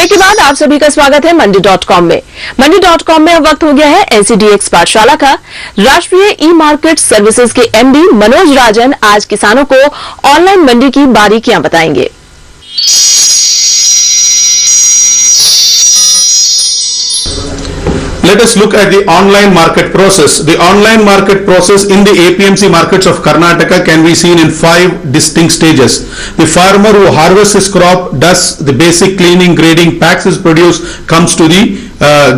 Break के बाद आप सभी का स्वागत है मंडी.com में। मंडी.com में अब वक्त हो गया है NCDX पाठशाला का। राष्ट्रीय ई मार्केट सर्विसेज के MD मनोज राजन आज किसानों को ऑनलाइन मंडी की बारीकियां बताएंगे। Let us look at the online market process. The online market process in the APMC markets of Karnataka can be seen in 5 distinct stages. The farmer who harvests his crop, does the basic cleaning, grading, packs his produce, comes to the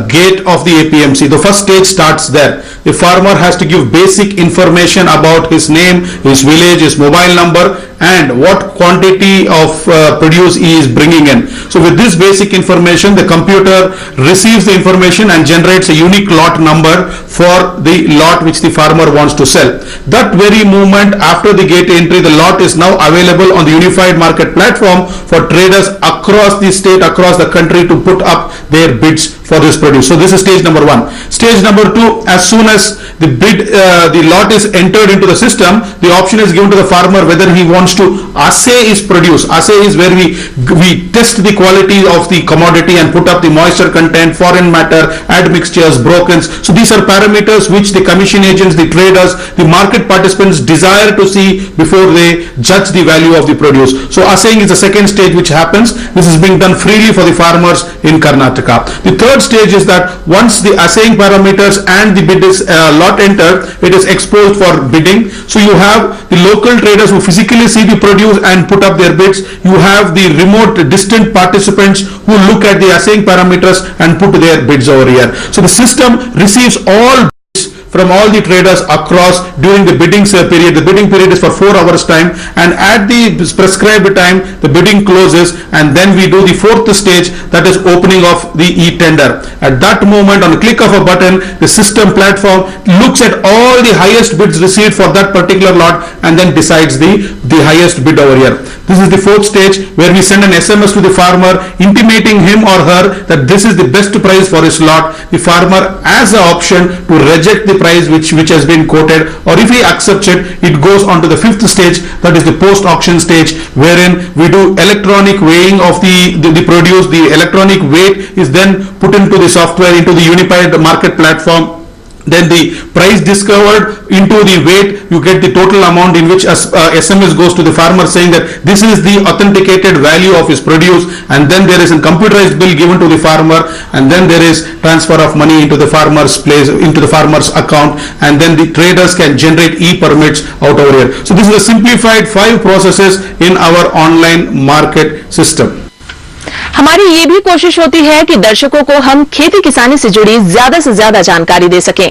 gate of the APMC. The first stage starts there. The farmer has to give basic information about his name, his village, his mobile number, and what quantity of produce he is bringing in. So with this basic information, the computer receives the information and generates a unique lot number for the lot which the farmer wants to sell. That very moment after the gate entry, the lot is now available on the unified market platform for traders across the state, across the country to put up their bids for this produce. So this is stage number 1. Stage number 2, as soon as the bid, the lot is entered into the system, the option is given to the farmer whether he wants to assay his produce. Assay is where we test the quality of the commodity and put up the moisture content, foreign matter, admixtures, brokens. So these are parameters which the commission agents, the traders, the market participants desire to see before they judge the value of the produce. So assaying is the second stage which happens. This is being done freely for the farmers in Karnataka. The third stage is that once the assaying parameters and the bid is lot entered, it is exposed for bidding. So you have the local traders who physically see the produce and put up their bids. You have the remote distant participants who look at the assaying parameters and put their bids over here. So the system receives all from all the traders across during the bidding period. The bidding period is for 4 hours time, and at the prescribed time the bidding closes, and then we do the fourth stage, that is opening of the e-tender. At that moment, on a click of a button, the system platform looks at all the highest bids received for that particular lot and then decides the highest bid over here. This is the fourth stage where we send an SMS to the farmer intimating him or her that this is the best price for his lot. The farmer has the option to reject the price which has been quoted, or if he accepts it, it goes on to the fifth stage, that is the post-auction stage, wherein we do electronic weighing of the produce. The electronic weight is then put into the software, into the unified market platform. Then the price discovered into the weight, you get the total amount, in which SMS goes to the farmer saying that this is the authenticated value of his produce, and then there is a computerized bill given to the farmer, and then there is transfer of money into the farmer's place, into the farmer's account, and then the traders can generate e-permits out over here. So this is a simplified 5 processes in our online market system. हमारी ये भी कोशिश होती है कि दर्शकों को हम खेती किसानी से जुड़ी ज्यादा से ज्यादा जानकारी दे सकें।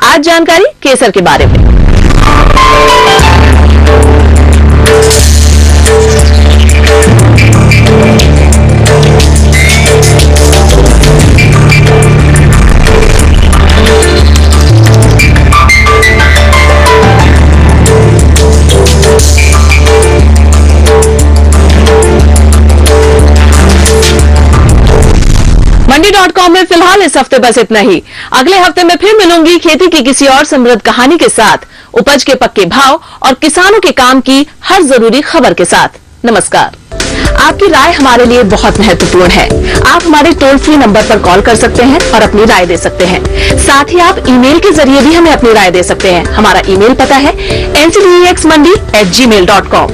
आज जानकारी केसर के बारे में। मंडी.com में फिलहाल इस हफ्ते बस इतना ही। अगले हफ्ते में फिर मिलूंगी खेती की किसी और समृद्ध कहानी के साथ, उपज के पक्के भाव और किसानों के काम की हर जरूरी खबर के साथ। नमस्कार। आपकी राय हमारे लिए बहुत महत्वपूर्ण है। आप हमारे टोल फ्री नंबर पर कॉल कर सकते हैं और अपनी राय दे सकते हैं। साथ ही आप ईमेल के जरिए भी हमें अपनी राय दे सकते हैं। हमारा ईमेल पता है ncdexmandi@gmail.com।